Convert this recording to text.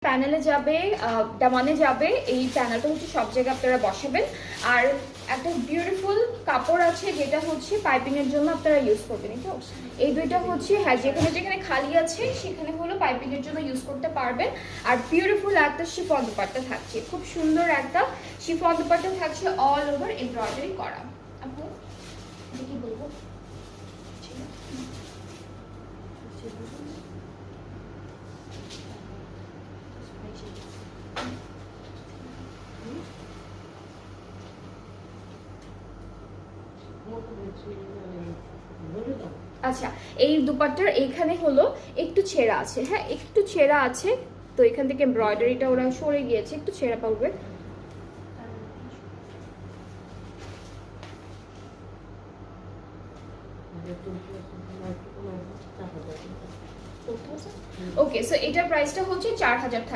প্যানেলে যাবে, দামানে যাবে, এই প্যানেলটা হচ্ছে সব জায়গায় আপনারা বসাবেন। আর একটা বিউটিফুল কাপড় আছে যেটা হচ্ছে পাইপিং এর জন্য আপনারা ইউজ করবেন। এই দুইটা হচ্ছে হ্যাঁ যেখানে যেখানে খালি আছে সেখানে হলো পাইপিং এর জন্য ইউজ করতে পারবেন। আর বিউটিফুল একটা শিফন দুপাট্টা থাকছে, খুব সুন্দর একটা শিফন দুপাট্টা থাকছে, অল ওভার এমব্রয়ডারি করা। আপু কি বলবো, আচ্ছা এই দুপাট্টার এইখানে হলো একটু ছেঁড়া আছে, হ্যাঁ একটু ছেঁড়া আছে, তো এখান থেকে এমব্রয়ডারিটা ওরা সরে গিয়েছে, একটু ছেঁড়া পাবে। ওকে, সো এটার প্রাইসটা হচ্ছে 4000।